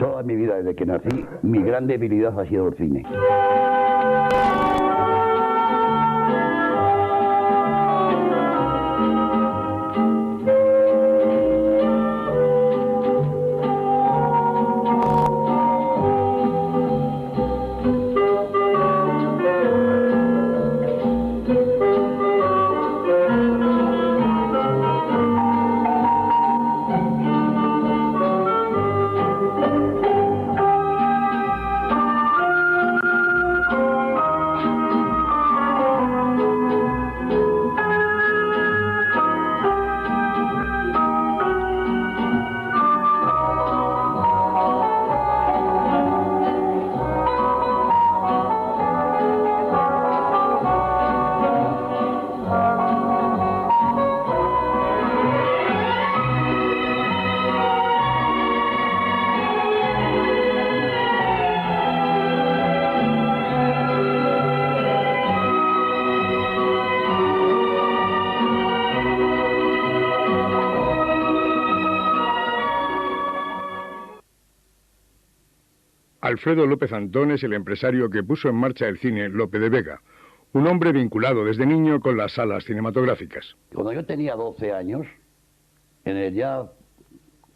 Toda mi vida, desde que nací, mi gran debilidad ha sido el cine. Alfredo López Antón es el empresario que puso en marcha el cine Lope de Vega, un hombre vinculado desde niño con las salas cinematográficas. Cuando yo tenía 12 años, en el ya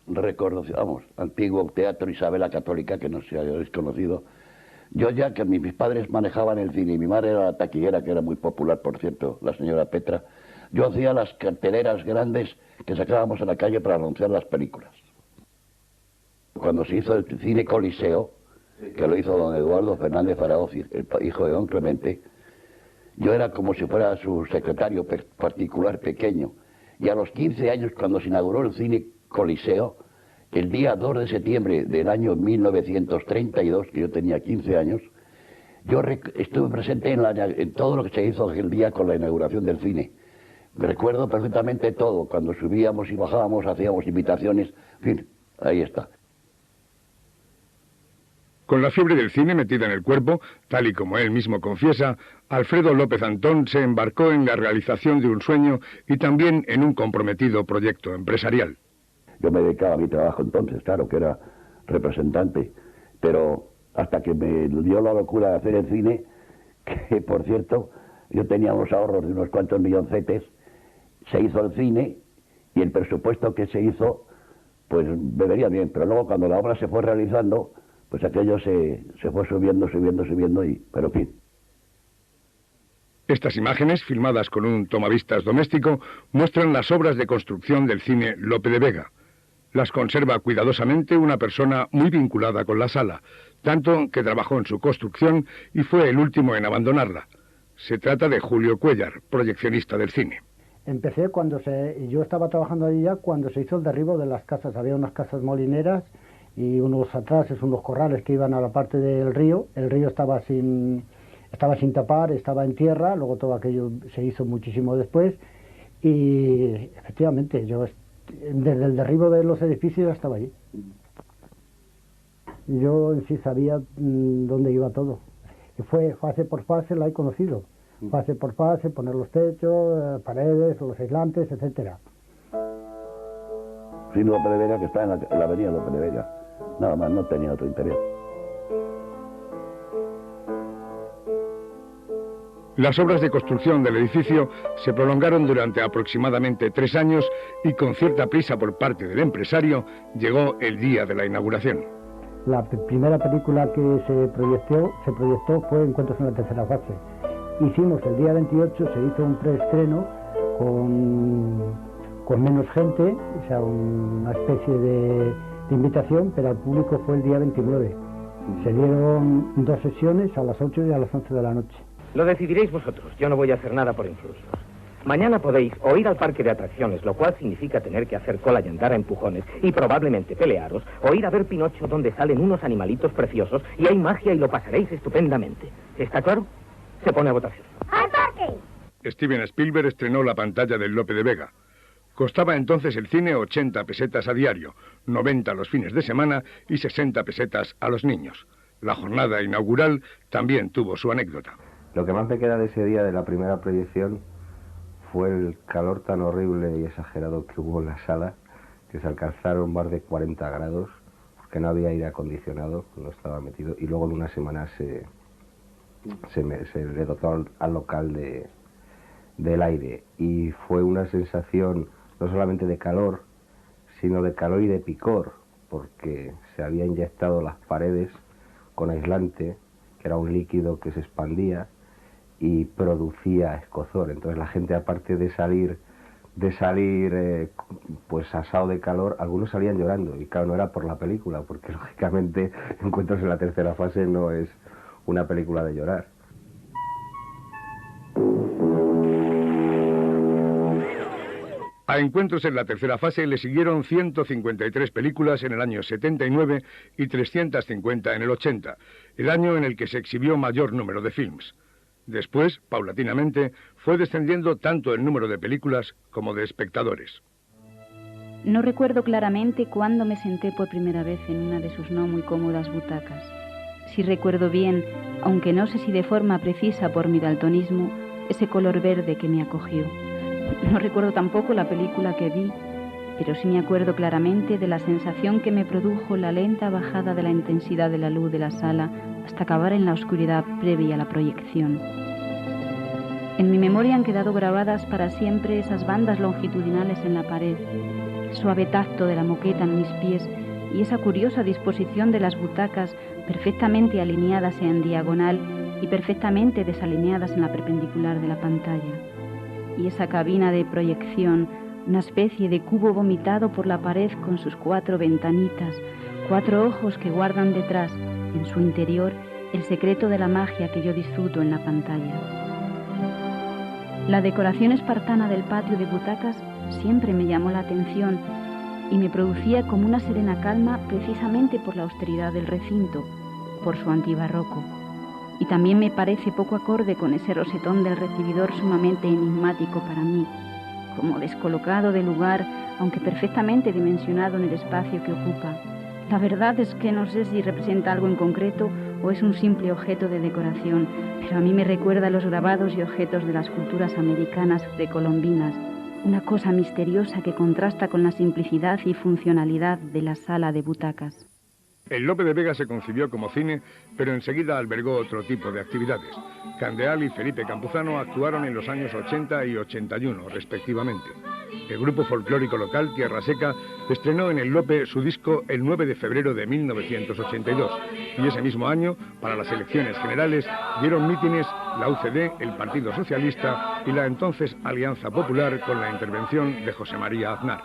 reconocido, antiguo Teatro Isabel la Católica, que no sé si habéis conocido, yo ya que mis padres manejaban el cine, y mi madre era la taquillera, que era muy popular, por cierto, la señora Petra, yo hacía las carteleras grandes que sacábamos a la calle para anunciar las películas. Cuando se hizo el cine Coliseo, que lo hizo don Eduardo Fernández Zaragoza, el hijo de don Clemente, yo era como si fuera su secretario particular pequeño. Y a los 15 años, cuando se inauguró el cine Coliseo, el día 2 de septiembre del año 1932, que yo tenía 15 años, yo estuve presente en todo lo que se hizo aquel día con la inauguración del cine. Me recuerdo perfectamente todo, cuando subíamos y bajábamos, hacíamos invitaciones, en fin, ahí está. Con la fiebre del cine metida en el cuerpo, tal y como él mismo confiesa, Alfredo López Antón se embarcó en la realización de un sueño y también en un comprometido proyecto empresarial. Yo me dedicaba a mi trabajo entonces, claro, que era representante, pero hasta que me dio la locura de hacer el cine, que por cierto, yo tenía unos ahorros de unos cuantos milloncetes, se hizo el cine y el presupuesto que se hizo, pues me venía bien, pero luego cuando la obra se fue realizando, pues aquello se fue subiendo, pero en fin. Estas imágenes, filmadas con un tomavistas doméstico, muestran las obras de construcción del cine Lope de Vega. Las conserva cuidadosamente una persona muy vinculada con la sala, tanto que trabajó en su construcción y fue el último en abandonarla. Se trata de Julio Cuéllar, proyeccionista del cine. Empecé yo estaba trabajando allí ya cuando se hizo el derribo de las casas. Había unas casas molineras y unos atrases, unos corrales que iban a la parte del río. El río estaba sin tapar, estaba en tierra, luego todo aquello se hizo muchísimo después y efectivamente yo desde el derribo de los edificios estaba allí. Yo en sí sabía dónde iba todo. Y fue fase por fase, la he conocido. Fase por fase, poner los techos, paredes, los aislantes, etcétera. Sí, Lope de Vega, que está en la avenida Lope de Vega. Nada más, no tenía otro interés. Las obras de construcción del edificio se prolongaron durante aproximadamente 3 años y con cierta prisa por parte del empresario llegó el día de la inauguración. La primera película que se proyectó fue Encuentros en la tercera fase. Hicimos el día 28, se hizo un preestreno con menos gente, o sea, una especie de invitación, pero al público fue el día 29. Se dieron 2 sesiones, a las 8 y a las 11 de la noche. Lo decidiréis vosotros, yo no voy a hacer nada por influirlos. Mañana podéis o ir al parque de atracciones, lo cual significa tener que hacer cola y andar a empujones, y probablemente pelearos, o ir a ver Pinocho, donde salen unos animalitos preciosos, y hay magia y lo pasaréis estupendamente. ¿Está claro? Se pone a votación. ¡Al parque! Steven Spielberg estrenó la pantalla del Lope de Vega. Costaba entonces el cine 80 pesetas a diario, 90 los fines de semana y 60 pesetas a los niños. La jornada inaugural también tuvo su anécdota. Lo que más me queda de ese día de la primera proyección fue el calor tan horrible y exagerado que hubo en la sala, que se alcanzaron más de 40 grados, que no había aire acondicionado, no estaba metido, y luego en una semana se le dotó al local del aire, y fue una sensación no solamente de calor, sino de calor y de picor, porque se había inyectado las paredes con aislante, que era un líquido que se expandía y producía escozor. Entonces la gente, aparte de salir pues asado de calor, algunos salían llorando, y claro, no era por la película, porque lógicamente Encuentros en la tercera fase no es una película de llorar. A Encuentros en la tercera fase le siguieron 153 películas en el año 79 y 350 en el 80, el año en el que se exhibió mayor número de films. Después, paulatinamente, fue descendiendo tanto el número de películas como de espectadores. No recuerdo claramente cuándo me senté por primera vez en una de sus no muy cómodas butacas. Sí recuerdo bien, aunque no sé si de forma precisa por mi daltonismo, ese color verde que me acogió. No recuerdo tampoco la película que vi, pero sí me acuerdo claramente de la sensación que me produjo la lenta bajada de la intensidad de la luz de la sala hasta acabar en la oscuridad previa a la proyección. En mi memoria han quedado grabadas para siempre esas bandas longitudinales en la pared, el suave tacto de la moqueta en mis pies y esa curiosa disposición de las butacas perfectamente alineadas en diagonal y perfectamente desalineadas en la perpendicular de la pantalla. Y esa cabina de proyección, una especie de cubo vomitado por la pared con sus 4 ventanitas, 4 ojos que guardan detrás, en su interior, el secreto de la magia que yo disfruto en la pantalla. La decoración espartana del patio de butacas siempre me llamó la atención y me producía como una serena calma precisamente por la austeridad del recinto, por su antibarroco. Y también me parece poco acorde con ese rosetón del recibidor sumamente enigmático para mí, como descolocado de lugar, aunque perfectamente dimensionado en el espacio que ocupa. La verdad es que no sé si representa algo en concreto o es un simple objeto de decoración, pero a mí me recuerda a los grabados y objetos de las culturas americanas precolombinas, una cosa misteriosa que contrasta con la simplicidad y funcionalidad de la sala de butacas. El Lope de Vega se concibió como cine, pero enseguida albergó otro tipo de actividades. Candeal y Felipe Campuzano actuaron en los años 80 y 81, respectivamente. El grupo folclórico local Tierra Seca estrenó en el Lope su disco el 9 de febrero de 1982, y ese mismo año, para las elecciones generales, dieron mítines la UCD, el Partido Socialista y la entonces Alianza Popular con la intervención de José María Aznar.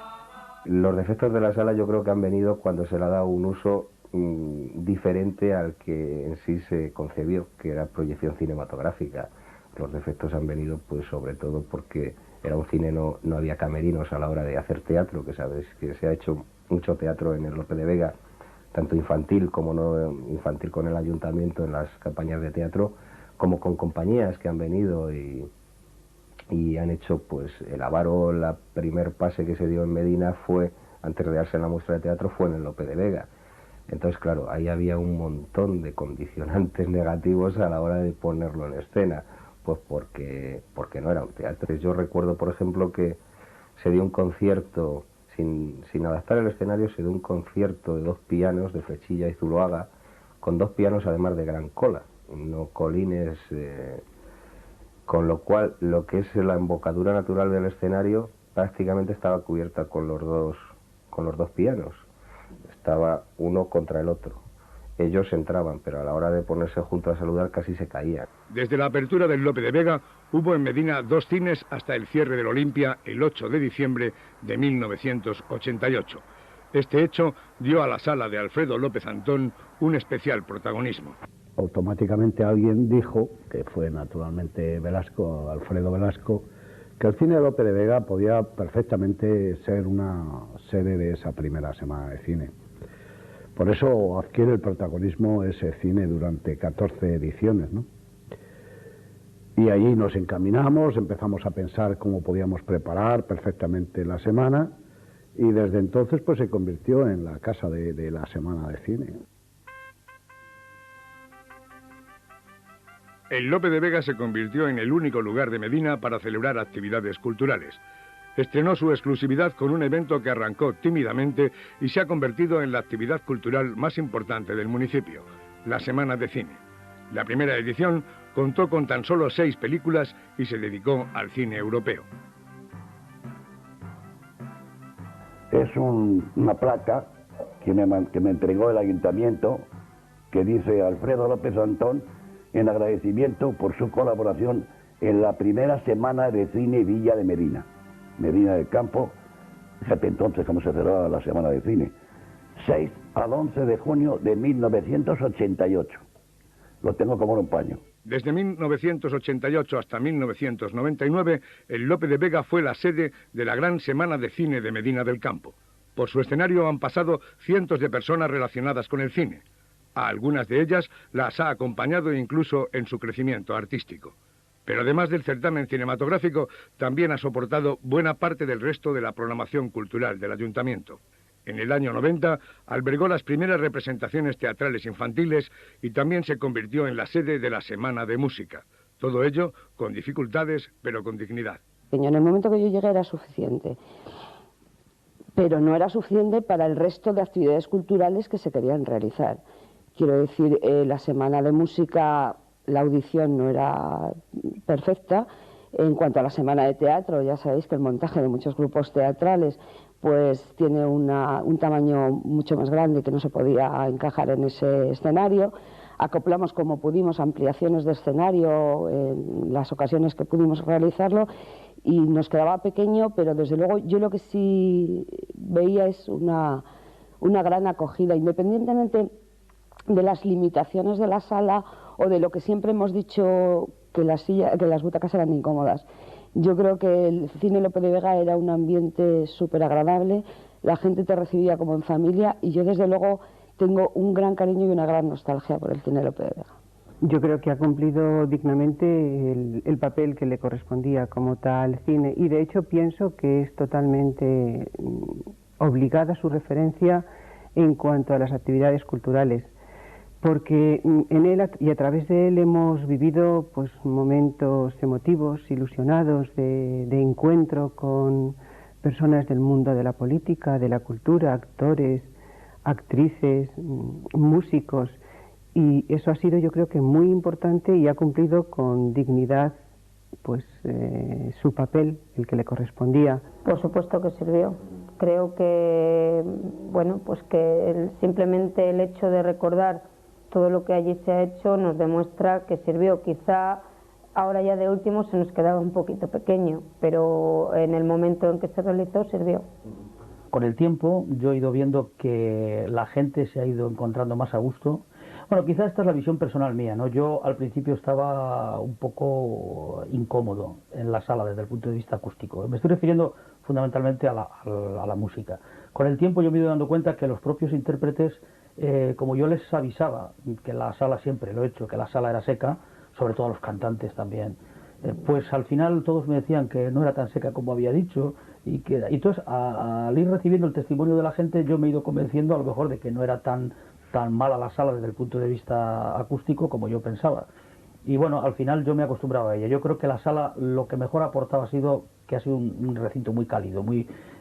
Los defectos de la sala yo creo que han venido cuando se le ha dado un uso diferente al que en sí se concebió, que era proyección cinematográfica. Los defectos han venido pues sobre todo porque era un cine, no había camerinos a la hora de hacer teatro, que sabes que se ha hecho mucho teatro en el Lope de Vega, tanto infantil como no infantil con el ayuntamiento en las campañas de teatro, como con compañías que han venido y han hecho pues el Avaro. La primer pase que se dio en Medina fue, antes de darse en la muestra de teatro, fue en el Lope de Vega. Entonces, claro, ahí había un montón de condicionantes negativos a la hora de ponerlo en escena, pues porque no era un teatro. Yo recuerdo, por ejemplo, que se dio un concierto, sin adaptar el escenario, se dio un concierto de 2 pianos, de Frechilla y Zuloaga, con 2 pianos además de gran cola, no colines, con lo cual lo que es la embocadura natural del escenario prácticamente estaba cubierta con los dos pianos. Estaba uno contra el otro. Ellos entraban, pero a la hora de ponerse juntos a saludar casi se caían. Desde la apertura del Lope de Vega, hubo en Medina 2 cines hasta el cierre del Olimpia el 8 de diciembre de 1988. Este hecho dio a la sala de Alfredo López Antón un especial protagonismo. Automáticamente alguien dijo, que fue naturalmente Velasco, Alfredo Velasco, que el cine de Lope de Vega podía perfectamente ser una sede de esa primera semana de cine. Por eso adquiere el protagonismo ese cine durante 14 ediciones, ¿no? Y allí nos encaminamos, empezamos a pensar cómo podíamos preparar perfectamente la semana, y desde entonces pues se convirtió en la casa de la semana de cine. El Lope de Vega se convirtió en el único lugar de Medina para celebrar actividades culturales. estrenó su exclusividad con un evento que arrancó tímidamente y se ha convertido en la actividad cultural más importante del municipio, la Semana de Cine. La primera edición contó con tan solo 6 películas y se dedicó al cine europeo. Es una placa que me entregó el ayuntamiento que dice Alfredo López Antón en agradecimiento por su colaboración en la primera Semana de Cine Villa de Medina del Campo. Fíjate entonces cómo se celebraba la Semana de Cine. 6 al 11 de junio de 1988. Lo tengo como un paño. Desde 1988 hasta 1999, el Lope de Vega fue la sede de la Gran Semana de Cine de Medina del Campo. Por su escenario han pasado cientos de personas relacionadas con el cine. A algunas de ellas las ha acompañado incluso en su crecimiento artístico. Pero además del certamen cinematográfico, también ha soportado buena parte del resto de la programación cultural del ayuntamiento. En el año 90 albergó las primeras representaciones teatrales infantiles y también se convirtió en la sede de la Semana de Música. Todo ello con dificultades, pero con dignidad. En el momento que yo llegué era suficiente, pero no era suficiente para el resto de actividades culturales que se querían realizar. Quiero decir, la Semana de Música, la audición no era perfecta. En cuanto a la Semana de Teatro, ya sabéis que el montaje de muchos grupos teatrales pues tiene un tamaño mucho más grande que no se podía encajar en ese escenario. Acoplamos como pudimos ampliaciones de escenario en las ocasiones que pudimos realizarlo y nos quedaba pequeño, pero desde luego yo lo que sí veía es una gran acogida, independientemente de las limitaciones de la sala o de lo que siempre hemos dicho que las butacas eran incómodas. Yo creo que el Cine Lope de Vega era un ambiente súper agradable, la gente te recibía como en familia y yo desde luego tengo un gran cariño y una gran nostalgia por el Cine Lope de Vega. Yo creo que ha cumplido dignamente el papel que le correspondía como tal cine y de hecho pienso que es totalmente obligada su referencia en cuanto a las actividades culturales, porque en él y a través de él hemos vivido pues momentos emotivos, ilusionados, de encuentro con personas del mundo de la política, de la cultura, actores, actrices, músicos, y eso ha sido yo creo que muy importante y ha cumplido con dignidad pues su papel, el que le correspondía. Por supuesto que sirvió. Creo que bueno, pues que simplemente el hecho de recordar todo lo que allí se ha hecho nos demuestra que sirvió. Quizá ahora ya de último se nos quedaba un poquito pequeño, pero en el momento en que se realizó sirvió. Con el tiempo yo he ido viendo que la gente se ha ido encontrando más a gusto. Bueno, quizá esta es la visión personal mía, ¿no? Yo al principio estaba un poco incómodo en la sala desde el punto de vista acústico. Me estoy refiriendo fundamentalmente a la música. Con el tiempo yo me he ido dando cuenta que los propios intérpretes, como yo les avisaba, que la sala siempre lo he hecho, que la sala era seca, sobre todo los cantantes también, pues al final todos me decían que no era tan seca como había dicho, y entonces al ir recibiendo el testimonio de la gente yo me he ido convenciendo a lo mejor de que no era tan mala la sala desde el punto de vista acústico como yo pensaba. Y bueno, al final yo me he acostumbrado a ella. Yo creo que la sala lo que mejor ha aportado ha sido que ha sido un recinto muy cálido,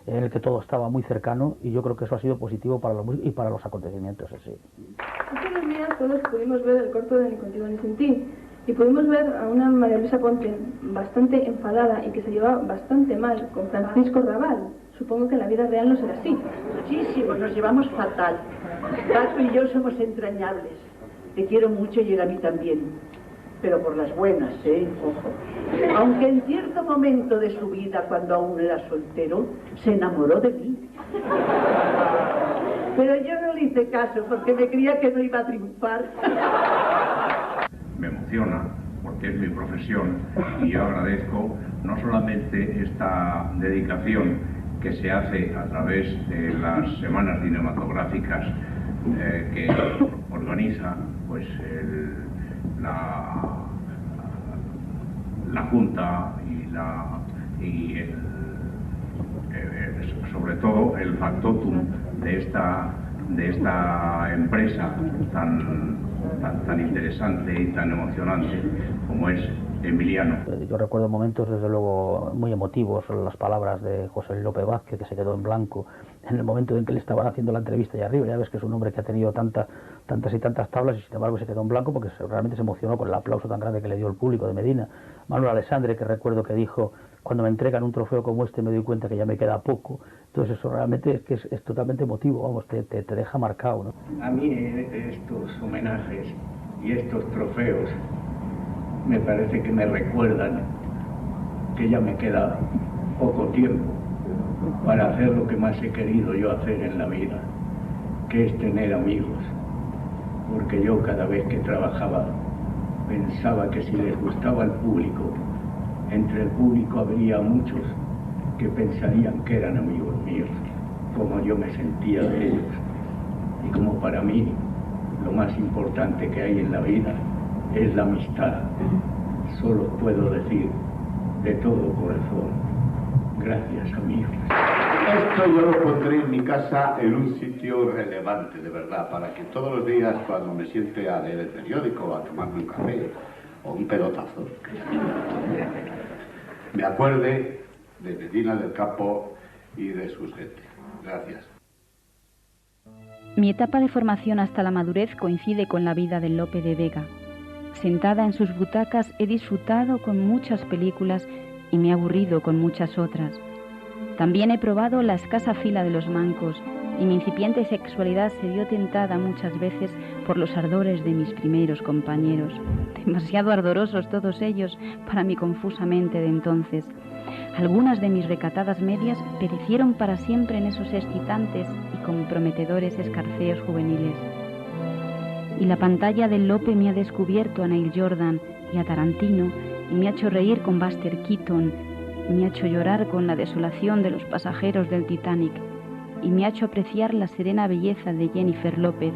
en el que todo estaba muy cercano, y yo creo que eso ha sido positivo para la música y para los acontecimientos en sí. Hace unos días todos pudimos ver el corto de Ni contigo ni sin ti, y pudimos ver a una María Luisa Ponte bastante enfadada y que se llevaba bastante mal con Francisco Raval. Supongo que en la vida real no será así. Muchísimo, nos llevamos fatal. Paco y yo somos entrañables. Te quiero mucho y él a mí también. Pero por las buenas, ojo. Aunque en cierto momento de su vida, cuando aún era soltero, se enamoró de mí. Pero yo no le hice caso porque me creía que no iba a triunfar. Me emociona porque es mi profesión y yo agradezco no solamente esta dedicación que se hace a través de las semanas cinematográficas que organiza pues la Junta y sobre todo el factotum de esta empresa tan interesante y tan emocionante como es Emiliano. Yo recuerdo momentos, desde luego, muy emotivos, las palabras de José López Vázquez, que se quedó en blanco en el momento en que le estaban haciendo la entrevista allá arriba. Ya ves que es un hombre que ha tenido tantas y tantas tablas y sin embargo se quedó en blanco porque realmente se emocionó con el aplauso tan grande que le dio el público de Medina. Manuel Alessandre, que recuerdo que dijo: cuando me entregan un trofeo como este me doy cuenta que ya me queda poco. Entonces eso realmente es totalmente emotivo, vamos, te deja marcado, ¿no? A mí estos homenajes y estos trofeos me parece que me recuerdan que ya me queda poco tiempo para hacer lo que más he querido yo hacer en la vida, que es tener amigos. Porque yo cada vez que trabajaba pensaba que si les gustaba al público, entre el público habría muchos que pensarían que eran amigos míos, como yo me sentía de ellos. Y como para mí lo más importante que hay en la vida es la amistad, solo puedo decir de todo corazón, gracias amigos. Esto yo lo pondré en mi casa en un sitio relevante, de verdad, para que todos los días cuando me siente a leer el periódico o a tomarme un café o un pelotazo, me acuerde de Medina del Campo y de sus gentes. Gracias. Mi etapa de formación hasta la madurez coincide con la vida de Lope de Vega. Sentada en sus butacas he disfrutado con muchas películas y me he aburrido con muchas otras. También he probado la escasa fila de los mancos y mi incipiente sexualidad se vio tentada muchas veces por los ardores de mis primeros compañeros, demasiado ardorosos todos ellos para mi confusa mente de entonces. Algunas de mis recatadas medias perecieron para siempre en esos excitantes y comprometedores escarceos juveniles. Y la pantalla del Lope me ha descubierto a Neil Jordan y a Tarantino y me ha hecho reír con Buster Keaton, y me ha hecho llorar con la desolación de los pasajeros del Titanic y me ha hecho apreciar la serena belleza de Jennifer López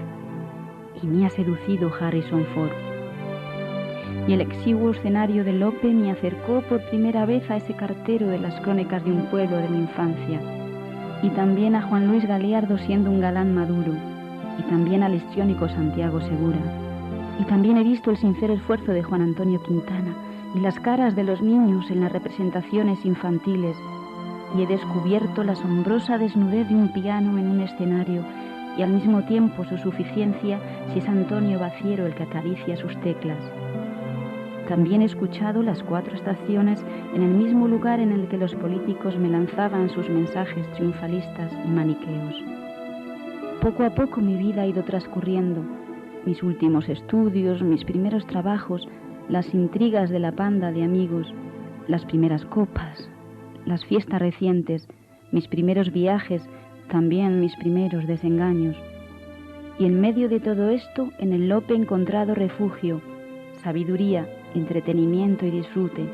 y me ha seducido Harrison Ford. Y el exiguo escenario de Lope me acercó por primera vez a ese cartero de las crónicas de un pueblo de mi infancia y también a Juan Luis Galiardo siendo un galán maduro y también al histriónico Santiago Segura y también he visto el sincero esfuerzo de Juan Antonio Quintana y las caras de los niños en las representaciones infantiles, y he descubierto la asombrosa desnudez de un piano en un escenario, y al mismo tiempo su suficiencia si es Antonio Baciero el que acaricia sus teclas. También he escuchado las 4 estaciones en el mismo lugar en el que los políticos me lanzaban sus mensajes triunfalistas y maniqueos. Poco a poco mi vida ha ido transcurriendo, mis últimos estudios, mis primeros trabajos, las intrigas de la panda de amigos, las primeras copas, las fiestas recientes, mis primeros viajes, también mis primeros desengaños. Y en medio de todo esto, en el Lope he encontrado refugio, sabiduría, entretenimiento y disfrute,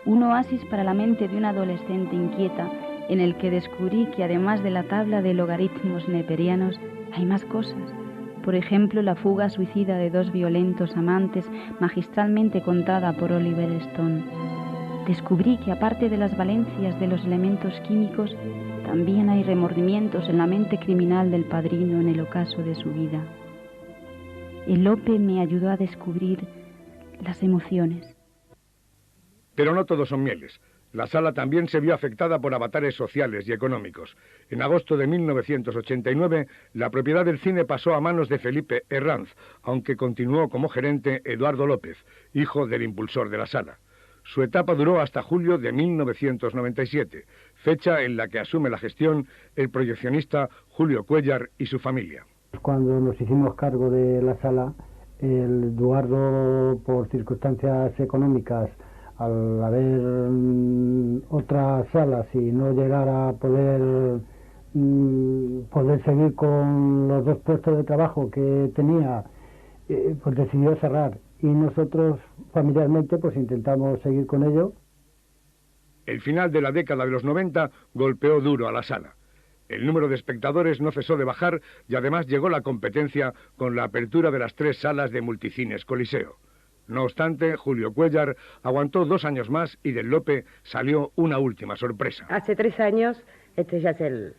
un oasis para la mente de una adolescente inquieta, en el que descubrí que además de la tabla de logaritmos neperianos, hay más cosas. Por ejemplo, la fuga suicida de 2 violentos amantes, magistralmente contada por Oliver Stone. Descubrí que aparte de las valencias de los elementos químicos, también hay remordimientos en la mente criminal del padrino en el ocaso de su vida. El Lope me ayudó a descubrir las emociones. Pero no todos son mieles. La sala también se vio afectada por avatares sociales y económicos. En agosto de 1989, la propiedad del cine pasó a manos de Felipe Herranz, aunque continuó como gerente Eduardo López, hijo del impulsor de la sala. Su etapa duró hasta julio de 1997, fecha en la que asume la gestión el proyeccionista Julio Cuéllar y su familia. Cuando nos hicimos cargo de la sala, el Eduardo, por circunstancias económicas, al haber otras salas y no llegar a poder seguir con los 2 puestos de trabajo que tenía, pues decidió cerrar y nosotros familiarmente pues intentamos seguir con ello. El final de la década de los 90 golpeó duro a la sala. El número de espectadores no cesó de bajar y además llegó la competencia con la apertura de las 3 salas de Multicines Coliseo. No obstante, Julio Cuéllar aguantó 2 años más y del Lope salió una última sorpresa. Hace 3 años, este ya es el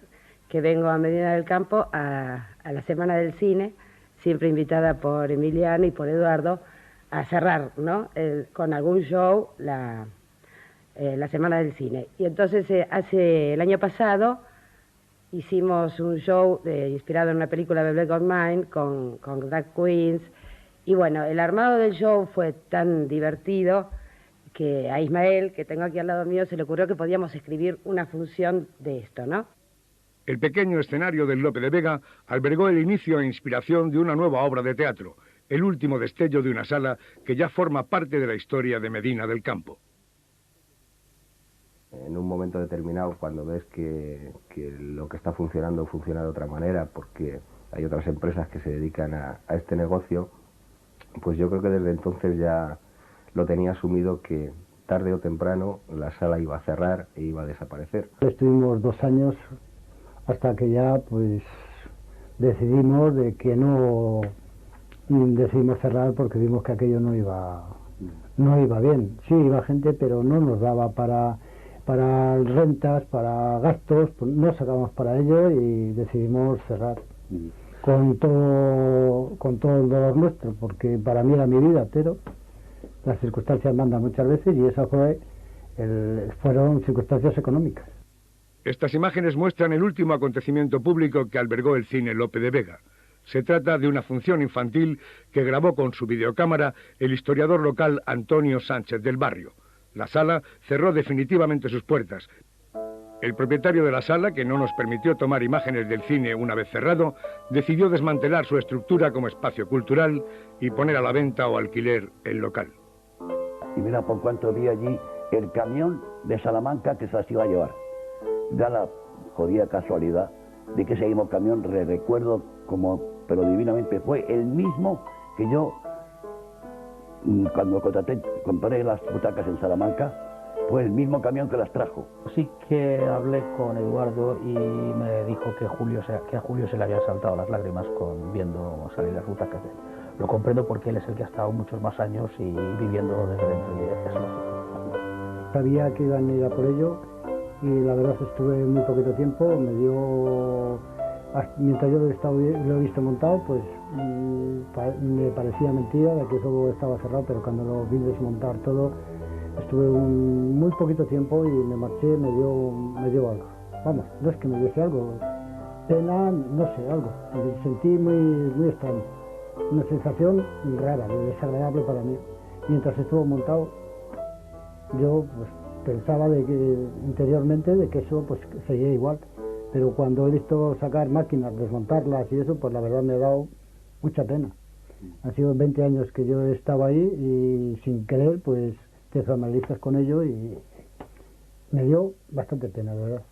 que vengo a Medina del Campo a la Semana del Cine, siempre invitada por Emiliano y por Eduardo, a cerrar, ¿no? Con algún show la Semana del Cine. Y entonces el año pasado hicimos un show inspirado en una película de Black Mine con drag queens. Y bueno, el armado del show fue tan divertido que a Ismael, que tengo aquí al lado mío, se le ocurrió que podíamos escribir una función de esto, ¿no? El pequeño escenario del Lope de Vega albergó el inicio e inspiración de una nueva obra de teatro, el último destello de una sala que ya forma parte de la historia de Medina del Campo. En un momento determinado, cuando ves que lo que está funcionando funciona de otra manera, porque hay otras empresas que se dedican a este negocio, pues yo creo que desde entonces ya lo tenía asumido que tarde o temprano la sala iba a cerrar e iba a desaparecer. Estuvimos 2 años hasta que ya pues decidimos de que no decidimos cerrar porque vimos que aquello no iba bien. Sí, iba gente, pero no nos daba para rentas, para gastos, pues no sacamos para ello y decidimos cerrar. Con todo el dolor nuestro, porque para mí era mi vida, pero las circunstancias mandan muchas veces y esas fueron circunstancias económicas. Estas imágenes muestran el último acontecimiento público que albergó el cine Lope de Vega. Se trata de una función infantil que grabó con su videocámara el historiador local Antonio Sánchez del Barrio. La sala cerró definitivamente sus puertas. El propietario de la sala, que no nos permitió tomar imágenes del cine una vez cerrado, decidió desmantelar su estructura como espacio cultural y poner a la venta o alquiler el local. Y mira por cuánto vi allí el camión de Salamanca que se las iba a llevar. Da la jodida casualidad de que ese mismo camión, recuerdo pero divinamente, fue el mismo que yo, cuando compré las butacas en Salamanca, fue el mismo camión que las trajo. Sí que hablé con Eduardo y me dijo que a Julio se le habían saltado las lágrimas viendo salir las butacas de él. Lo comprendo porque él es el que ha estado muchos más años y viviendo desde dentro y es lógico. Sabía que iban a ir a por ello y la verdad estuve muy poquito tiempo, mientras yo lo he visto montado, pues me parecía mentira de que eso estaba cerrado, pero cuando lo vi desmontar todo, estuve muy poquito tiempo y me marché, me dio algo. Vamos, no es que me diese algo, pena, no sé, algo. Me sentí muy extraño, una sensación rara, desagradable para mí. Mientras estuvo montado, yo pues pensaba de que interiormente de que eso pues seguía igual, pero cuando he visto sacar máquinas, desmontarlas y eso, pues la verdad me ha dado mucha pena. Han sido 20 años que yo estaba ahí y sin querer pues te familiarizas con ello y me dio bastante pena, la verdad.